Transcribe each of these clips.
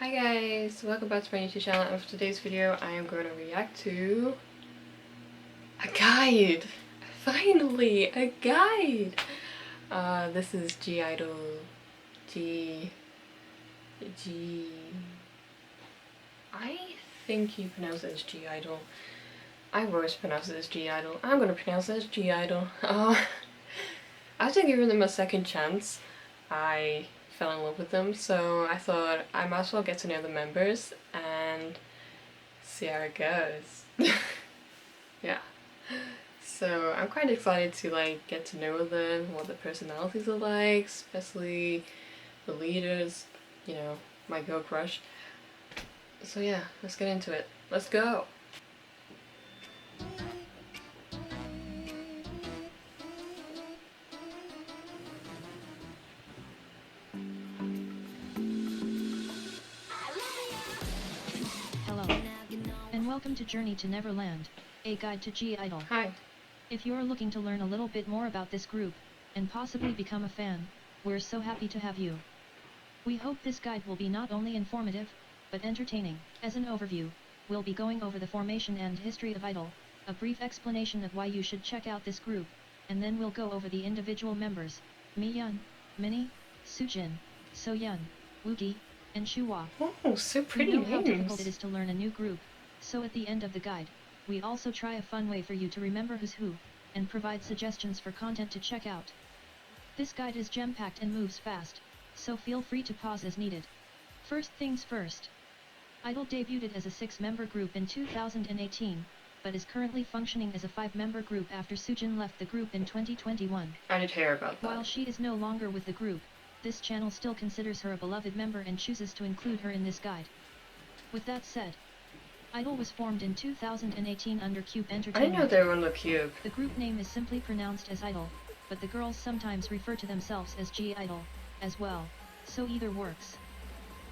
Hi guys, welcome back to my YouTube channel, and for today's video I am going to react to a guide! Finally, a guide! This is G-Idle. I think you pronounce it as G-Idle. I've always pronounced it as G-Idle. I'm going to pronounce it as G-Idle. After giving them a second chance, I fell in love with them, so I thought I might as well get to know the members and see how it goes. Yeah. So I'm quite excited to get to know them, what their personalities are like, especially the leaders, you know, my girl crush. So yeah, let's get into it. Let's go! Welcome to Journey to Neverland, a guide to G-Idle. Hi. If you're looking to learn a little bit more about this group, and possibly become a fan, we're so happy to have you. We hope this guide will be not only informative, but entertaining. As an overview, we'll be going over the formation and history of I-Dle, a brief explanation of why you should check out this group, and then we'll go over the individual members, Miyan, Minnie, Sujin, Soyoung, Woogie, and Shuwa. Oh, so pretty names. We know how difficult it is to learn a new group. So at the end of the guide, we also try a fun way for you to remember who's who, and provide suggestions for content to check out. This guide is jam-packed and moves fast, so feel free to pause as needed. First things first. I-Dle debuted as a 6-member group in 2018, but is currently functioning as a 5-member group after Sujin left the group in 2021. I did hear about that. While she is no longer with the group, this channel still considers her a beloved member and chooses to include her in this guide. With that said, I-Dle was formed in 2018 under Cube Entertainment. I didn't know they were on the Cube. The group name is simply pronounced as I-Dle, but the girls sometimes refer to themselves as G-Idle, as well, so either works.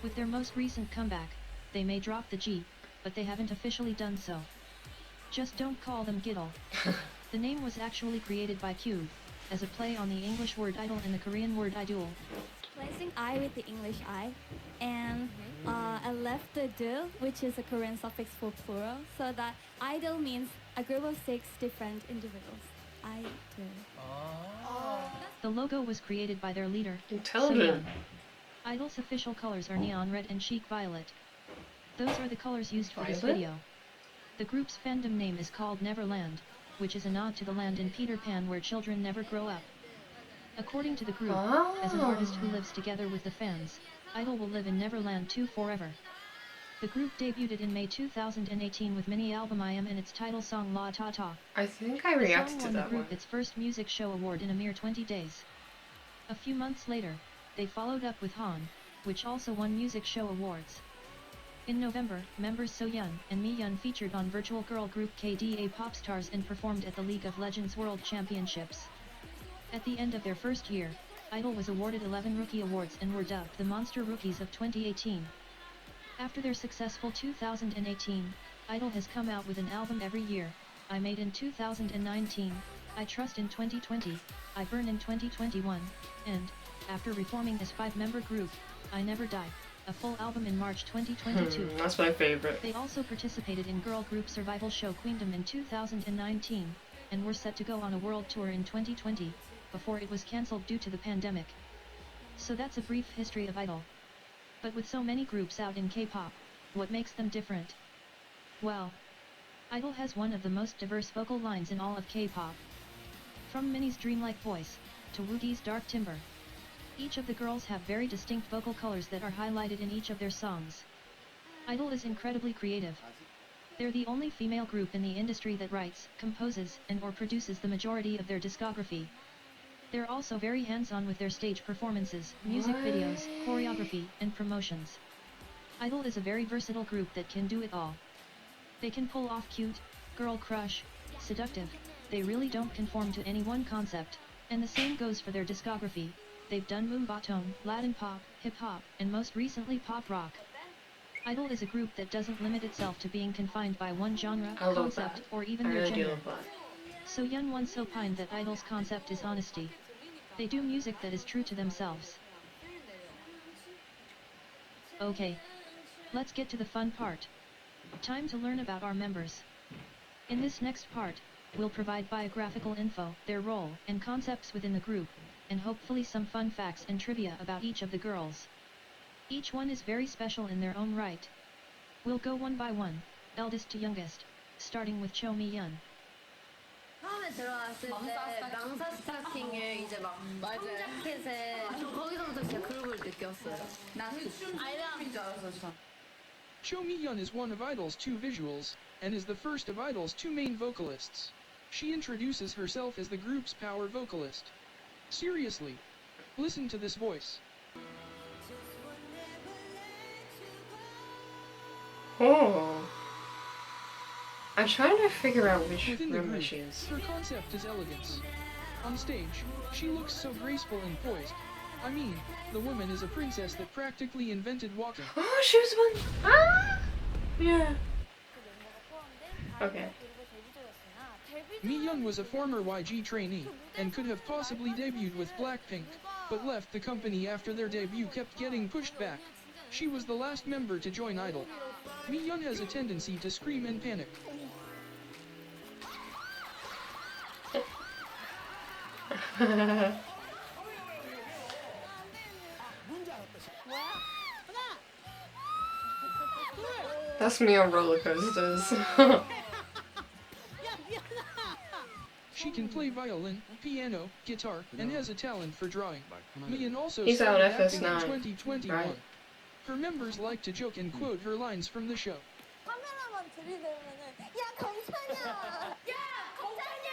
With their most recent comeback, they may drop the G, but they haven't officially done so. Just don't call them Gidle. The name was actually created by Cube, as a play on the English word idol and the Korean word I-Dle. Replacing I with the English I, and I left the "dle," which is a Korean suffix for plural, so that I-Dle means a group of 6 different individuals. I-Dle. The logo was created by their leader, Intelligent. Soyoung. I-Dle's official colors are neon red and chic violet. Those are the colors used for this video. The group's fandom name is called Neverland, which is a nod to the land in Peter Pan where children never grow up. According to the group, as an artist who lives together with the fans, I-Dle will live in Neverland 2 forever. The group debuted in May 2018 with mini album I Am and its title song La Ta Ta. I think I reacted to the song won that the group one. its first music show award in a mere 20 days. A few months later, they followed up with Han, which also won music show awards. In November, members Soyoung and Miyan featured on virtual girl group KDA Popstars and performed at the League of Legends World Championships. At the end of their first year, I-Dle was awarded 11 Rookie Awards and were dubbed the Monster Rookies of 2018. After their successful 2018, I-Dle has come out with an album every year. I Made in 2019, I Trust in 2020, I Burn in 2021, and, after reforming as 5-member group, I Never Die, a full album in March 2022. That's my favorite. They also participated in girl group survival show Queendom in 2019, and were set to go on a world tour in 2020, before it was cancelled due to the pandemic. So that's a brief history of I-Dle. But with so many groups out in K-pop, what makes them different? Well, I-Dle has one of the most diverse vocal lines in all of K-pop. From Minnie's dreamlike voice, to Woogie's dark timbre. Each of the girls have very distinct vocal colors that are highlighted in each of their songs. I-Dle is incredibly creative. They're the only female group in the industry that writes, composes, and/or produces the majority of their discography. They're also very hands-on with their stage performances, music videos, choreography, and promotions. I-Dle is a very versatile group that can do it all. They can pull off cute, girl crush, seductive. They really don't conform to any one concept, and the same goes for their discography. They've done moombahton, Latin pop, hip-hop, and most recently pop rock. I-Dle is a group that doesn't limit itself to being confined by one genre, concept, or even their gender. Soyoung once opined that I-Dle's concept is honesty. They do music that is true to themselves. Okay, let's get to the fun part. Time to learn about our members. In this next part, we'll provide biographical info, their role and concepts within the group, and hopefully some fun facts and trivia about each of the girls. Each one is very special in their own right. We'll go one by one, eldest to youngest, starting with Cho Miyan. 처음에 들어왔을 때 랑사 스타킹에 이제 막 자켓에 거기서부터 진짜 그룹을 느꼈어요. 춤인 줄 알았어 저. Cho Miyan is one of I-Dle's 2 visuals, and is the first of I-Dle's 2 main vocalists. She introduces herself as the group's power vocalist. Seriously. Listen to this voice. Oh. I'm trying to figure out which Within the room group, she is. her concept is elegance. On stage, she looks so graceful and poised. I mean, the woman is a princess that practically invented walking. Oh, she was one. Ah! Yeah. Okay. Miyoung was a former YG trainee, and could have possibly debuted with Blackpink, but left the company after their debut kept getting pushed back. She was the last member to join I-Dle. Miyoung has a tendency to scream and panic. That's me on roller coasters. She can play violin, piano, guitar, and has a talent for drawing. Miyan also He's on started acting in FS9, 2021. right? Her members like to joke and quote her lines from the show. 카메라만 들이대면은 야 경찰이야. 야 경찰이야.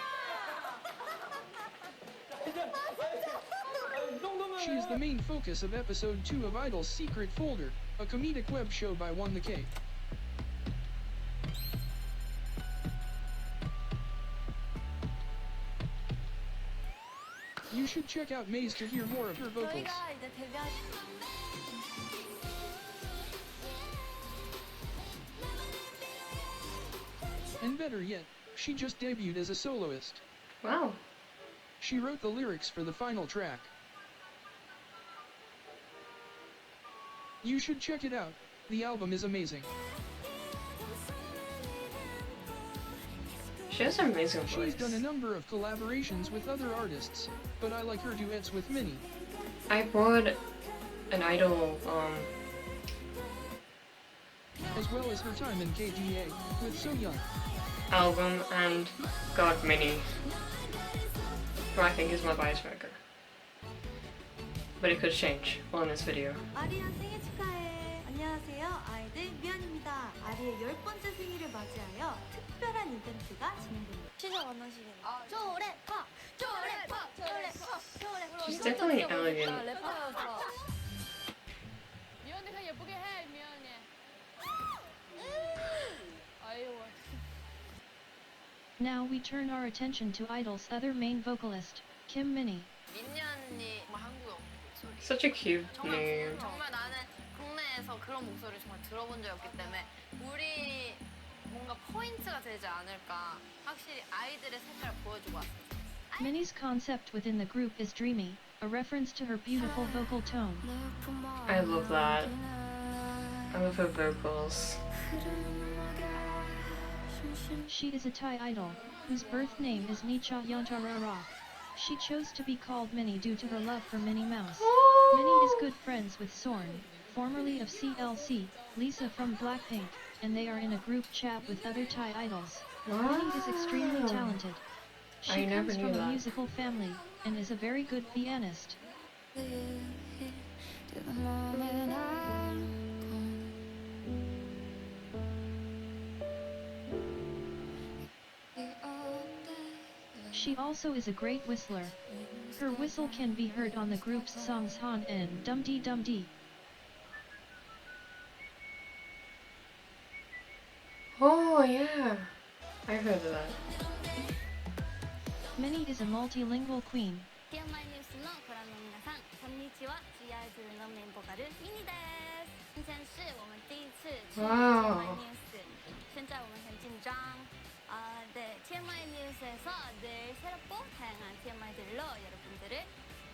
She is the main focus of episode 2 of I-Dle's Secret Folder, a comedic web show by 1TheK. You should check out Maze to hear more of her vocals. 저희가 이제 데뷔할 And better yet, she just debuted as a soloist. Wow. She wrote the lyrics for the final track. You should check it out. The album is amazing. She has an amazing She's voice. done a number of collaborations with other artists, but I like her duets with Minnie. I bought an I-Dle as well as her time in KDA with Soyoung. album and got Minnie, who I think is my bias maker. But it could change on this video. 아리야 생일 축하해. 안녕하세요. 아이들 미연입니다. 아리의 10번째 생일을 맞이하여 특별한 이벤트가 진행됩니다. 시작 원하시겠네요. 쪼래파! 쪼래파! 쪼래파! 쪼래파! She's definitely elegant. 미연이 그냥 예쁘게 해 미연이. 아유. Now we turn our attention to I-Dle's other main vocalist, Kim Minnie. 민니 언니 정말 한국의 목소리. Such a cute 정말 name. 정말 나는 국내에서 그런 목소리 정말 들어본 적이 없기 때문에 우리 뭔가 포인트가 되지 않을까. 확실히 아이들의 색깔을 보여주고 왔어요. Minnie's concept within the group is dreamy, a reference to her beautiful vocal tone. I love that. I love her vocals. She is a Thai idol, whose birth name is Nicha Yantarara. She chose to be called Minnie due to her love for Minnie Mouse. Minnie is good friends with Sorn, formerly of CLC, Lisa from Blackpink, and they are in a group chat with other Thai idols. Minnie is extremely talented. She I never comes knew from a that. musical family, and is a very good pianist. She also is a great whistler. Her whistle can be heard on the group's songs Han and Dum Dee Dum Dee. Oh yeah, I heard of that. Minnie is a multilingual queen. TMI 뉴스의 ご覧の皆さんこんにちは G-I-DLE のメインボーカルミニです今天是我们第一次去 Wow. TMI 뉴스 现在我们很紧张네, TMI 뉴스에서 늘 새롭고 다양한 TMI들로 여러분들을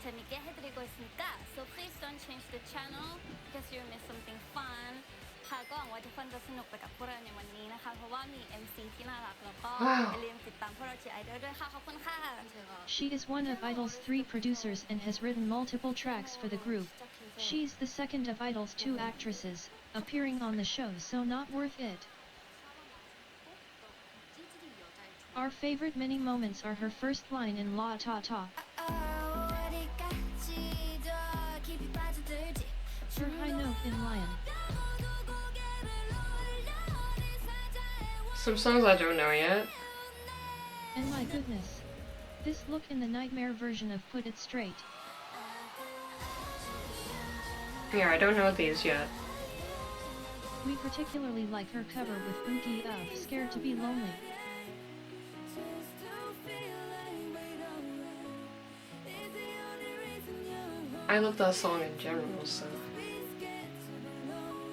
재밌게 해드리고 있으니까 So please don't change the channel because you'll miss something fun 하고 ให้ทุกคนจะสนุกไปกับพวกเราในวันนี้นะคะเพราะว่ามี MC ที่น่ารักแล้วก็อย่าลืมติดตามพวกเราที่ I-Dle ด้วยค่ะขอบคุณค่ะ She is one of I-Dle's 3 producers and has written multiple tracks for the group. She's the second of I-Dle's 2 actresses, appearing on the show, so not worth it. Our favorite Minnie moments are her first line in La Ta Ta, her high note in Lion. Some songs I don't know yet. And my goodness, this look in the nightmare version of Put It Straight. Yeah, I don't know these yet. We particularly like her cover with Woogie of Scared to Be Lonely. I love that song in general, so.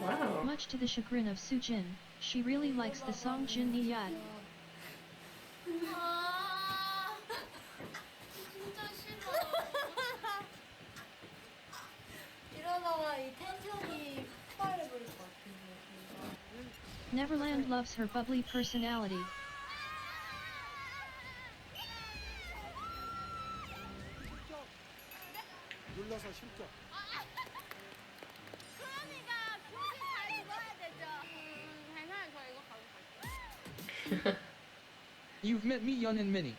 Wow. Much to the chagrin of Sujin, she really likes the song Jin Ni Yat. Neverland loves her bubbly personality. You've met Miyan and Minnie.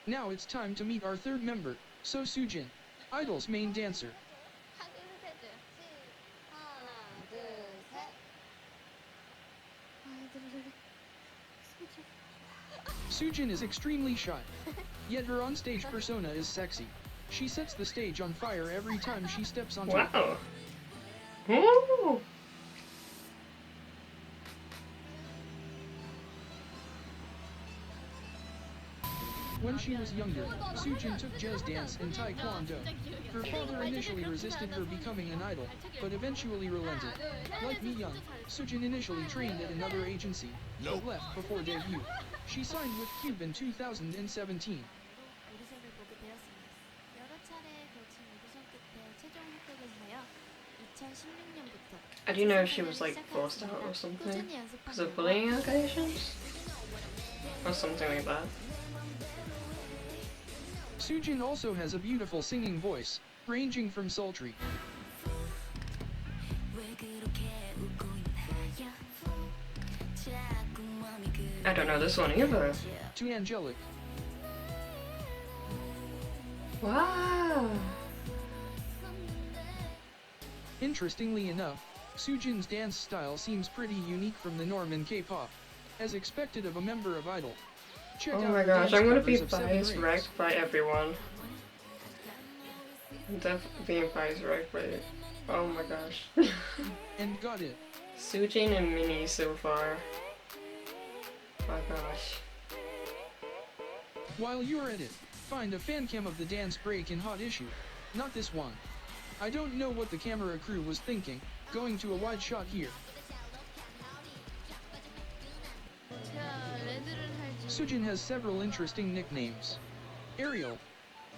Now it's time to meet our third member, Sujin, I-Dle's main dancer. Sujin is extremely shy, yet her onstage persona is sexy. She sets the stage on fire every time she steps onto it. Wow. Ooh. When she was younger, Sujin took jazz dance and taekwondo. Her father initially resisted her becoming an idol, but eventually relented. Like Miyan, Sujin initially trained at another agency, but left before debut. She signed with Cube in 2017. I do know she was like forced out or something because of bullying allegations or something like that. Sujin also has a beautiful singing voice, ranging from sultry I don't know this one either. to angelic. Wow. Interestingly enough, Sujin's dance style seems pretty unique from the norm in K-pop, as expected of a member of I-Dle. Check Oh out my her gosh, dance I'm gonna covers be of Seven bias Rings. wrecked by everyone. I'm definitely being bias wrecked by it. Oh my gosh. And got it. Sujin and Minnie so far. My gosh. While you're at it, find a fan cam of the dance break in Hot Issue. Not this one. I don't know what the camera crew was thinking, going to a wide shot here. Sujin has several interesting nicknames. Ariel,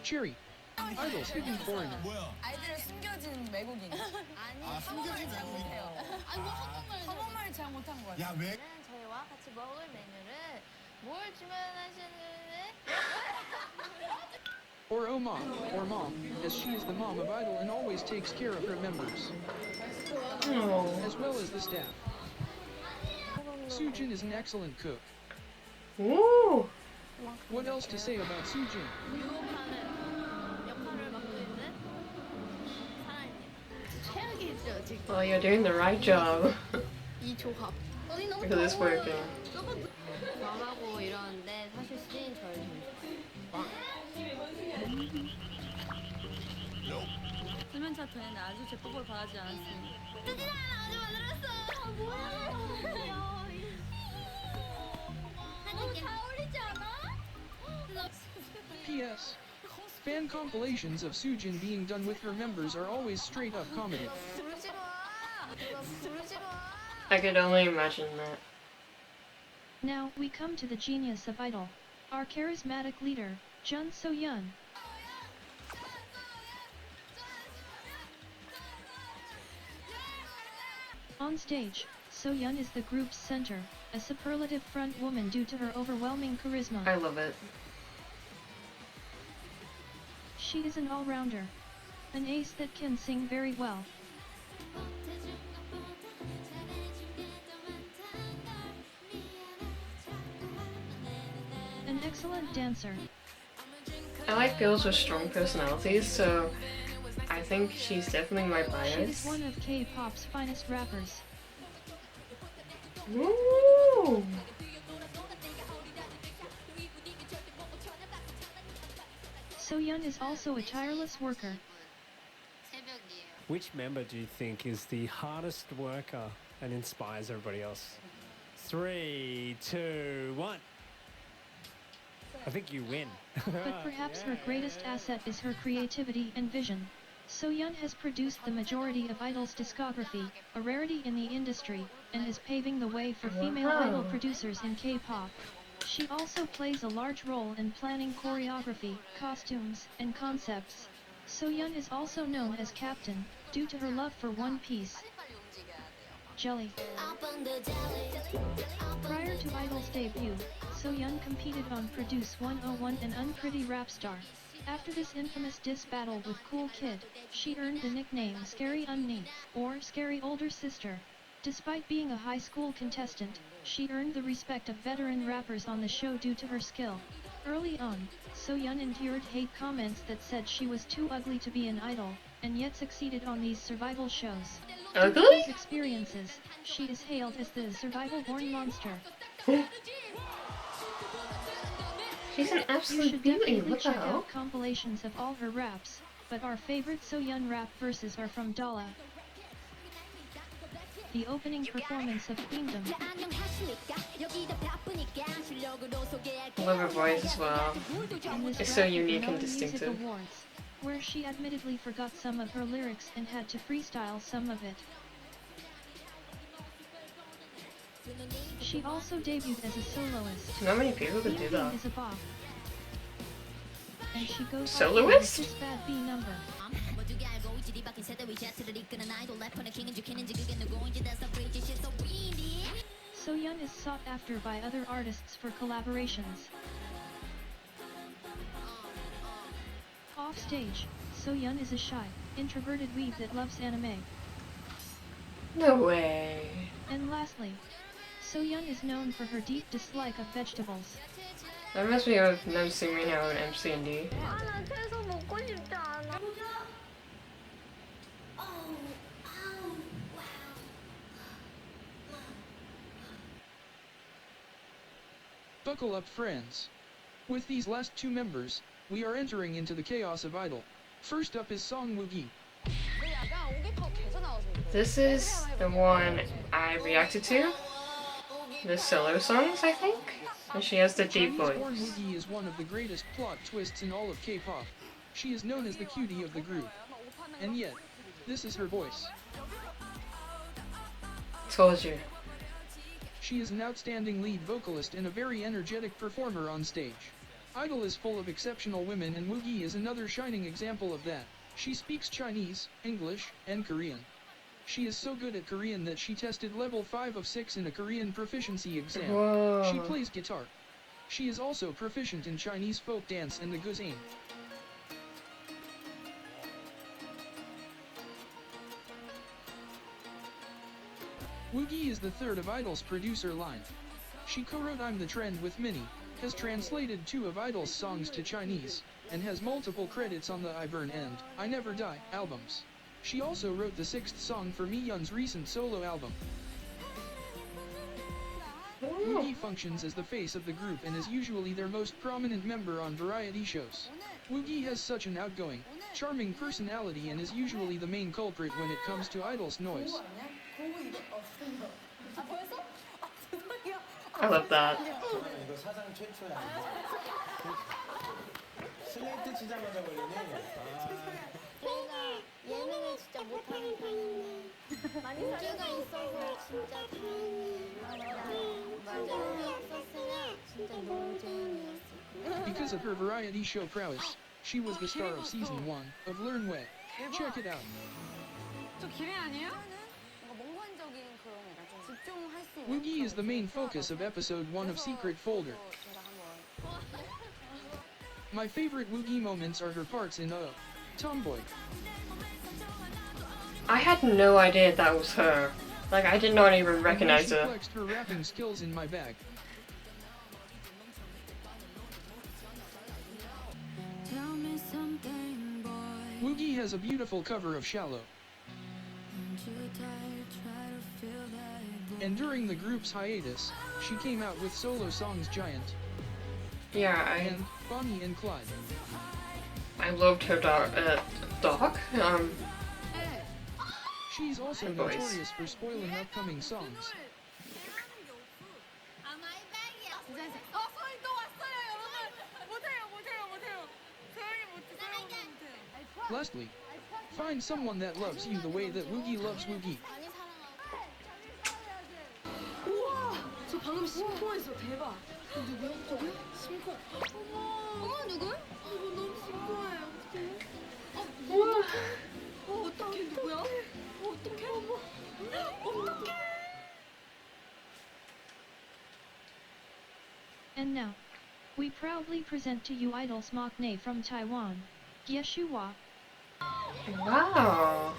Cherry, I-Dle's hidden foreigner, 아이들은 숨겨진 외국인. 아니, 숨겨진 잘 못해요. 아니, 뭐 한국말 잘 못한 거야. 야, 왜? 저희와 같이 먹을 메뉴를 뭘 주문하시는지 or Mom, as she is the mom of I-Dle and always takes care of her members, Oh. as well as the staff. Sujin is an excellent cook. Ooh. What else to say about Sujin? 유혹하는 역할을 맡고 있는 사람입니다. 최악이죠 지금 Well, you're doing the right job. 이 조합. Because it's working. 말하고 이러는데 사실 수진이 저를 제일 수면차 되는 아주 제법을 바라지 않았습니다. 수진아 나 어제 만들었어. 아 뭐야? 너무 잘 어울리지 않아? P.S. Fan compilations of Sujin being done with her members are always straight up comedy. 부르지마. 부르지마. I could only imagine that. Now we come to the genius of I-Dle, our charismatic leader, Soyoung. On stage, Soyoung is the group's center, a superlative front woman due to her overwhelming charisma. I love it. She is an all-rounder. An ace that can sing very well. An excellent dancer. I like girls with strong personalities, so I think she's definitely my She is bias. one of K-pop's finest rappers. Woo! Soyoung is also a tireless worker. Which member do you think is the hardest worker and inspires everybody else? 3, 2, 1. I think you win. But perhaps her greatest asset is her creativity and vision. Soyoung has produced the majority of I-Dle's discography, a rarity in the industry, and is paving the way for female idol producers in K-pop. She also plays a large role in planning choreography, costumes, and concepts. Soyoung is also known as Captain, due to her love for One Piece. Jelly. Prior to I-Dle's debut, Soyoung competed on Produce 101 and Unpretty Rap Star. After this infamous diss battle with Cool Kid, she earned the nickname Scary Unni, or Scary Older Sister. Despite being a high school contestant, she earned the respect of veteran rappers on the show due to her skill. Early on, Soyoung endured hate comments that said she was too ugly to be an idol, and yet succeeded on these survival shows. Due to Ugly? these experiences, she is hailed as the survival-born monster. She's an You absolute should beauty, definitely what the check hell? out compilations of all her raps, but our favorite Soyoung rap verses are from I-Dle. The opening performance of Queendom. I love her voice as well. And this It's so rap at the unique and Melon Music distinctive. Awards, where she admittedly forgot some of her lyrics and had to freestyle some of it. She also debuted as a soloist. Not many people could do Being that. is a bop. And she goes Soloist? with this bad B number. Soyoung is sought after by other artists for collaborations. Off stage, Soyoung is a shy, introverted weeb that loves anime. No way. And lastly, Soyoung is known for her deep dislike of vegetables. That reminds me of MC Reno and MC&D. 나 채소 먹고 싶지 않아. Buckle up, friends. With these last two members, we are entering into the chaos of I-Dle. First up is song Woogie. 근데 약간 오기파고 계속 나오시는데. This is the one I reacted to. The solo songs, I think? And she has the deep Chinese-born voice. Woogie is one of the greatest plot twists in all of K-pop. She is known as the cutie of the group. And yet, this is her voice. Told you. She is an outstanding lead vocalist and a very energetic performer on stage. I-Dle is full of exceptional women and Woogie is another shining example of that. She speaks Chinese, English, and Korean. She is so good at Korean that she tested level 5 of 6 in a Korean proficiency exam. She Whoa. plays guitar. She is also proficient in Chinese folk dance and the guzheng. Woogie is the third of I-Dle's producer line. She co-wrote I'm the Trend with Minnie, has translated 2 of I-Dle's songs to Chinese, and has multiple credits on the I Burn and I Never Die albums. She also wrote the 6th song for Miyeon's recent solo album. Woogie functions as the face of the group and is usually their most prominent member on variety shows. Woogie has such an outgoing, charming personality and is usually the main culprit when it comes to I-Dle's noise. I love that. 이거 사상 최초야. 슬레이트 치자마자 걸리네. 제가 예능을 진짜 못하는 편인데 인기가 있어서 진짜 다행이에요. 맞아. 없었으면 진짜 노잼이었을. Because of her variety show prowess, she was the star of season 1 of Learn Way. Check it out. 저 기회 아니에요? 뭔가 몽환적인 그런 약간 좀 집중 Woogie is the main focus of episode 1 of Secret Folder. My favorite Woogie moments are her parts in Tomboy. I had no idea that was her. Like, I did not even recognize She her. flexed her rapping skills in my bag. Woogie has a beautiful cover of Shallow. And during the group's hiatus, she came out with solo songs Giant Yeah, and Bonnie and Clyde. I loved her dog. She's also Hey, boys. notorious for spoiling upcoming songs. 소희 또 왔어요, 여러분. 못해요. 소영이 못해. Lastly, find someone that loves you the way that Woogie loves Woogie. 우와, 저 방금 심쿵했어. 대박. 누구야? 저기요? 심쿵. 어머, 누구? 이거 너무 심쿵해. 어떡해? 어떡해? 누구야? 어떡해? 어떡해? And now, we proudly present to you I-Dle's maknae from Taiwan, Shuwa. Wow.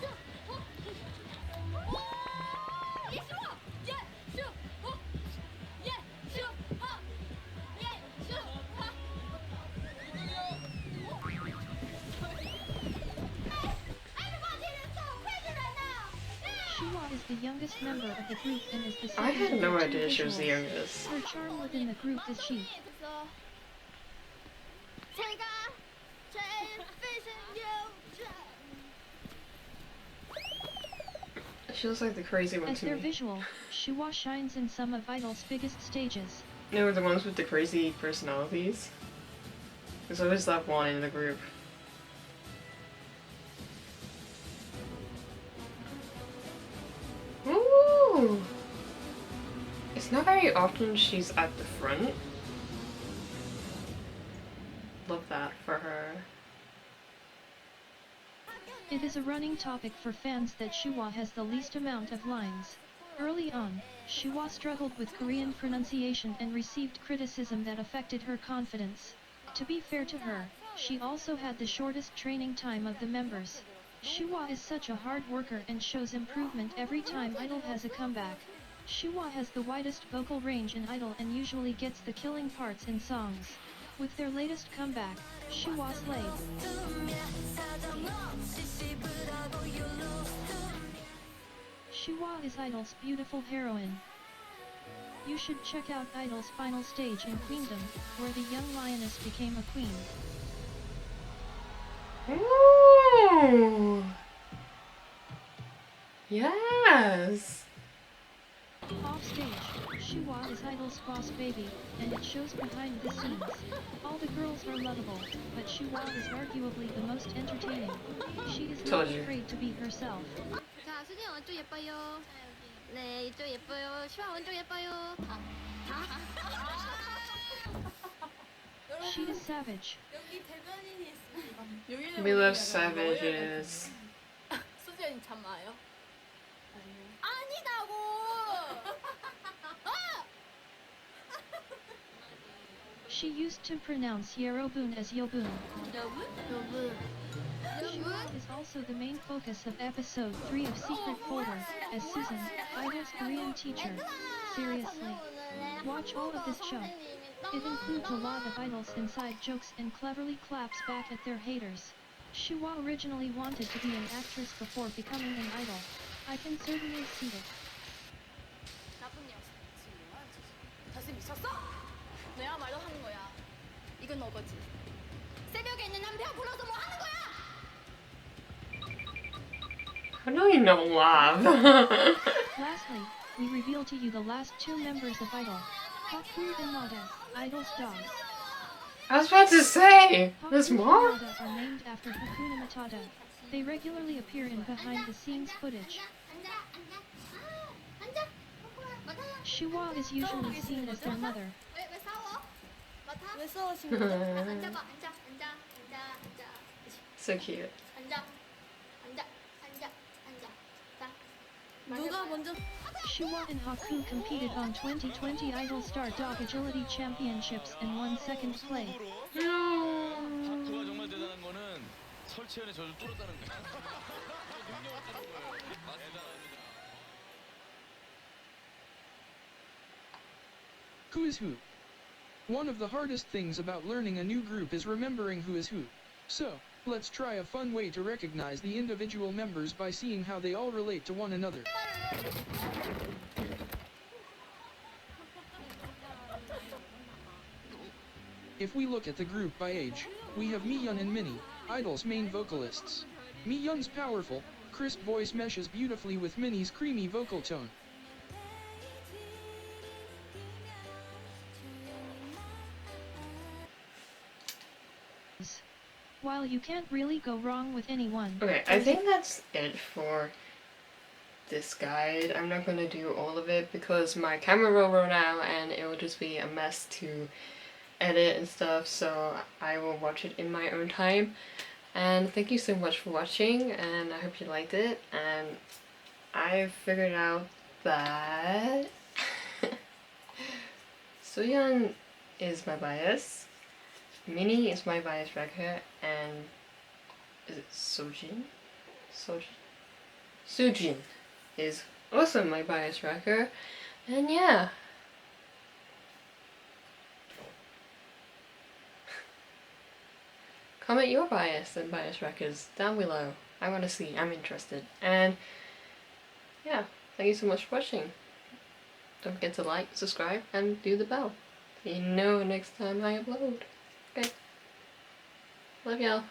Shuwa is the youngest member of the group and is the I second had of no the two idea she was the visuals. youngest. Her charm within the group is she. She looks like the crazy one As to their me. visual, Shuwa shines in some of I-Dle's biggest stages. You know, the ones with the crazy personalities? There's always that one in the group. Ooh! It's not very often she's at the front. Love that for her. It is a running topic for fans that Shuwa has the least amount of lines. Early on, Shuwa struggled with Korean pronunciation and received criticism that affected her confidence. To be fair to her, she also had the shortest training time of the members. Shuwa is such a hard worker and shows improvement every time I-Dle has a comeback. Shuwa has the widest vocal range in I-Dle and usually gets the killing parts in songs. With their latest comeback, Shuwa slayed. Shuwa is I-Dle's beautiful heroine. You should check out I-Dle's final stage in Queendom, where the young lioness became a queen. Ooh! Yes! Off stage, Shuwa is I-Dle's boss baby, and it shows behind the scenes. All the girls are lovable, but Shuwa is arguably the most entertaining. She is not Told you. afraid to be herself. 자, 수진 왼쪽 예뻐요. 네, 이쪽 예뻐요. 슈아 왼쪽 예뻐요. She is savage. 여기 대변인이 있습니다. We love savages. 수진이 참 와요? 아니다고! She used to pronounce Yerobun as Yobun. 여분? Shuwa is also the main focus of episode 3 of Secret Folder, as Susan, I-Dle's Korean teacher. Seriously. Watch all of this show. It includes a lot of I-Dle's inside jokes and cleverly claps back at their haters. Shuwa originally wanted to be an actress before becoming an idol. I can certainly see it. 나쁜 녀석. 다시 미쳤어? 너야말로 하는 거야. 이건 너거지. 새벽에 있는 남편 불러서 뭐 하는 거야? How do you not laugh? Lastly, we reveal to you the last two members of I-Dle, Haku and Nada, I-Dle's dogs. I was about to say! There's Haku more? and Nada are named after Hakuna Matata. They regularly appear in behind-the-scenes footage. Shuwa is usually seen as their mother. 왜 싸워? 맡아? 왜 싸우신 거야? 앉아봐, 앉아. So cute. 앉아. 자. 누가 먼저? Shuwa and Haku competed on 2020 Idol Star Dog Agility Championships and won second place. 다크가 정말 대단한 거는 설치현의 저를 뚫었다는 거야. 능력을 뚫은 거예요. 대단합니다. Who is who? One of the hardest things about learning a new group is remembering who is who. So, let's try a fun way to recognize the individual members by seeing how they all relate to one another. If we look at the group by age, we have Miyeon and Minnie, I-Dle's main vocalists. Miyeon's powerful, crisp voice meshes beautifully with Minnie's creamy vocal tone. While you can't really go wrong with anyone. Okay, I think that's it for this guide. I'm not gonna do all of it because my camera will run out and it will just be a mess to edit and stuff, so I will watch it in my own time. And thank you so much for watching, and I hope you liked it. And I figured out that Soyoung is my bias, Minnie is my bias wrecker, and is it Sujin? Sujin is also my bias wrecker, and yeah. Comment your bias and bias records down below. I want to see, I'm interested. And yeah, thank you so much for watching. Don't forget to like, subscribe, and do the bell. So you know next time I upload. Okay. Love y'all.